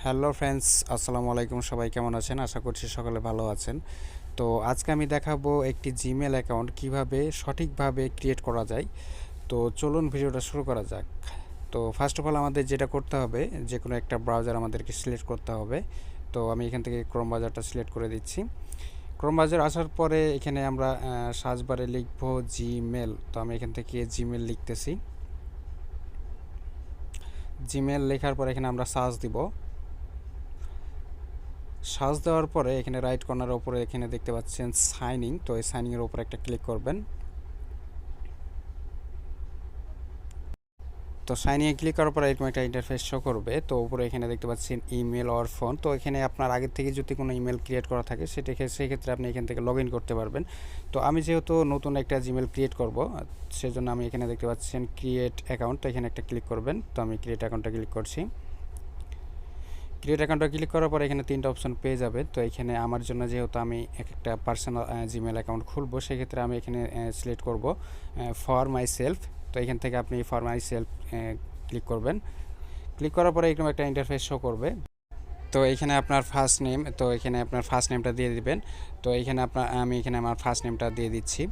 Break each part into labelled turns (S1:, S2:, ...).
S1: Hello friends, আসসালামু আলাইকুম। সবাই কেমন আছেন? আশা করছি সকলে ভালো আছেন। তো আজকে আমি দেখাবো একটি জিমেল অ্যাকাউন্ট কিভাবে সঠিকভাবে ক্রিয়েট করা যায়। তো চলুন ভিডিওটা শুরু করা যাক। তো ফার্স্ট অফ অল আমাদের যেটা করতে হবে, যে কোনো একটা ব্রাউজার আমাদেরকে সিলেক্ট করতে হবে। তো আমি এখান থেকে ক্রোম ব্রাউজারটা সিলেক্ট করে দিচ্ছি। ক্রোম ব্রাউজার আসার পরে এখানে আমরা সার্চ বারে লিখবো জিমেল। তো আমি এখান থেকে জিমেল লিখতেছি। জিমেল লেখার পরে এখানে আমরা সার্চ দিব। সার্চ দেওয়ার পরে এখানে রাইট কর্নারের উপরে এখানে দেখতে পাচ্ছেন সাইন ইন। তো এই সাইন ইনের উপরে একটা ক্লিক করবেন। তো সাইন ইন ক্লিক করার পরে এরকম একটা ইন্টারফেস শো করবে। তো উপরে এখানে দেখতে পাচ্ছেন ইমেল অর ফোন। তো এখানে আপনার আগে থেকে যদি কোনো ইমেল ক্রিয়েট করা থাকে সেক্ষেত্রে আপনি এখান থেকে লগ ইন করতে পারবেন। তো আমি যেহেতু নতুন একটা জিমেল ক্রিয়েট করব, সেজন্য আমি এখানে দেখতে পাচ্ছেন ক্রিয়েট অ্যাকাউন্ট। তো এখানে একটা ক্লিক করবেন। তো আমি ক্রিয়েট অ্যাকাউন্টটা ক্লিক করছি। ক্রিয়েট অ্যাকাউন্টটা ক্লিক করার পরে এখানে তিনটা অপশন পেয়ে যাবে। তো এখানে আমার জন্য যেহেতু আমি একটা পার্সোনাল জিমেল অ্যাকাউন্ট খুলবো, সেক্ষেত্রে আমি এখানে সিলেক্ট করব ফর মাই সেলফ। তো এখান থেকে আপনি ফর মাই সেলফ ক্লিক করবেন। ক্লিক করার পরে এরকম একটা ইন্টারফেস শো করবে। তো এখানে আপনার ফার্স্ট নেম, তো এখানে আপনার ফার্স্ট নেমটা দিয়ে দিবেন। তো এখানে আমি এখানে আমার ফার্স্ট নেমটা দিয়ে দিচ্ছি।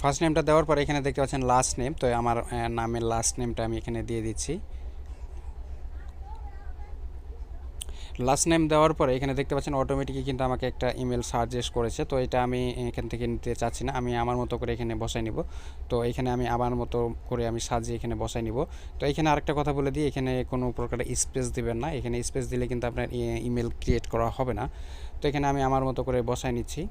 S1: ফার্স্ট নেমটা দেওয়ার পরে এখানে দেখতে পাচ্ছেন লাস্ট নেম। তো আমার নামের লাস্ট নেমটা আমি এখানে দিয়ে দিচ্ছি। লাস্ট নেম দেওয়ার পরে এখানে দেখতে পাচ্ছেন অটোমেটিকই কিন্তু আমাকে একটা ইমেল সাজেস্ট করেছে। তো এটা আমি এখান থেকে নিতে চাচ্ছি না, আমি আমার মতো করে এখানে বসাই নিব। তো এখানে আমি আমার মতো করে আমি সাজিয়ে এখানে বসাই নিব। তো এখানে আরেকটা কথা বলে দিই, এখানে কোনো প্রকার স্পেস দিবেন না। এখানে স্পেস দিলে কিন্তু আপনার ইমেল ক্রিয়েট করা হবে না। তো এখানে আমি আমার মতো করে বসাই নিচ্ছি।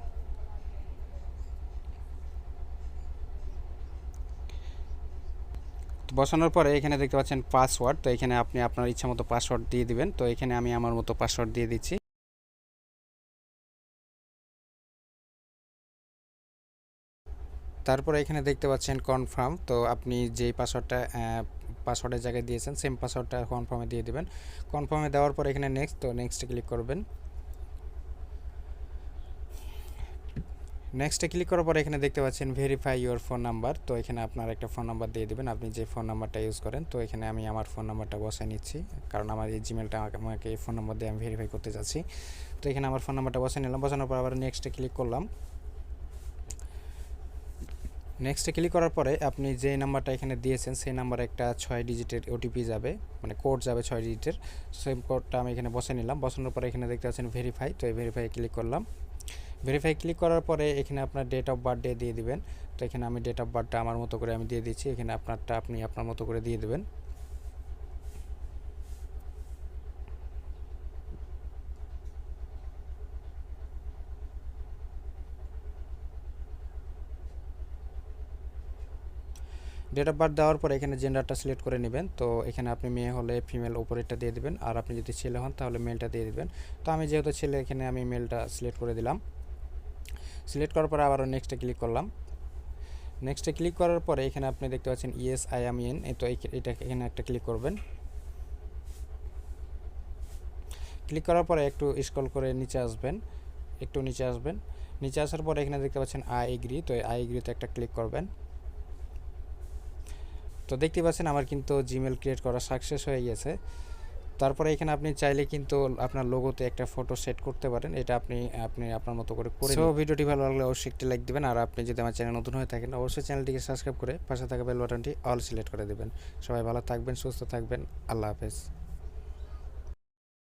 S1: তো বসানোর পরে এখানে দেখতে পাচ্ছেন পাসওয়ার্ড। তো এখানে আপনি আপনার ইচ্ছা মতো পাসওয়ার্ড দিয়ে দিবেন। তো এখানে আমি আমার মতো পাসওয়ার্ড দিয়ে দিচ্ছি। তারপরে এখানে দেখতে পাচ্ছেন কনফার্ম। তো আপনি যেই পাসওয়ার্ডের জায়গায় দিয়েছেন সেম পাসওয়ার্ডটা কনফার্মে দিয়ে দেবেন। কনফার্মে দেওয়ার পর এখানে নেক্সট, তো নেক্সটে ক্লিক করবেন। নেক্সটে ক্লিক করার পর এখানে দেখতে পাচ্ছেন ভেরিফাই ইউর ফোন নাম্বার। তো এখানে আপনার একটা ফোন নাম্বার দিয়ে দেবেন, আপনি যে ফোন নাম্বারটা ইউজ করেন। তো এখানে আমি আমার ফোন নাম্বারটা বসাই নিচ্ছি, কারণ আমার এই জিমেলটা আমাকে এই ফোন নাম্বার দিয়ে আমি ভেরিফাই করতে চাচ্ছি। তো এখানে আমার ফোন নাম্বারটা বসাই নিলাম। বসানোর পর আবার নেক্সটে ক্লিক করলাম। নেক্সটে ক্লিক করার পরে আপনি যে নাম্বারটা এখানে দিয়েছেন সেই নাম্বারে একটা 6 ডিজিটের ওটিপি যাবে, মানে কোড যাবে 6 ডিজিটের। সেম কোডটা আমি এখানে বসে নিলাম। বসানোর পরে এখানে দেখতে পাচ্ছেন ভেরিফাই। তো এই ভেরিফাই ক্লিক করলাম। ভেরিফাই ক্লিক করার পরে এখানে আপনার ডেট অফ বার্থডে দিয়ে দিবেন। তো এখানে আমি ডেট অফ বার্থটা আমার মতো করে আমি দিয়ে দিচ্ছি। এখানে আপনারটা আপনি আপনার মতো করে দিয়ে দেবেন। ডেট অফ বার্থ দেওয়ার পরে এখানে জেন্ডারটা সিলেক্ট করে নেবেন। তো এখানে আপনি মেয়ে হলে ফিমেল উপরেরটা দিয়ে দিবেন, আর আপনি যদি ছেলে হন তাহলে মেলটা দিয়ে দিবেন। তো আমি যেহেতু ছেলে, এখানে আমি মেলটা সিলেক্ট করে দিলাম। সিলেক্ট করার পরে আবারও নেক্সটে ক্লিক করলাম। নেক্সটে ক্লিক করার পরে এখানে আপনি দেখতে পাচ্ছেন ইয়েস আই অ্যাম ইন। তো এটা এখানে একটা ক্লিক করবেন। ক্লিক করার পরে একটু স্ক্রল করে নিচে আসবেন, একটু নিচে আসবেন। নিচে আসার পরে এখানে দেখতে পাচ্ছেন আই এগ্রি। তো আই এগ্রিতে একটা ক্লিক করবেন। তো দেখতে পাচ্ছেন আমার কিন্তু জিমেল ক্রিয়েট করা সাকসেস হয়ে গেছে। তারপরে এখানে আপনি চাইলে কিন্তু আপনার লোগোতে একটা ফটো সেট করতে পারেন। এটা আপনি আপনি আপনার মতো করে সো ভিডিওটি ভালো লাগলে অবশ্যই একটি লাইক দিবেন, আর আপনি যদি আমার চ্যানেল নতুন হয়ে থাকেন অবশ্যই চ্যানেলটিকে সাবস্ক্রাইব করে পাশে থাকা বেল বাটনটি অল সিলেক্ট করে দেবেন। সবাই ভালো থাকবেন, সুস্থ থাকবেন। আল্লাহ হাফেজ।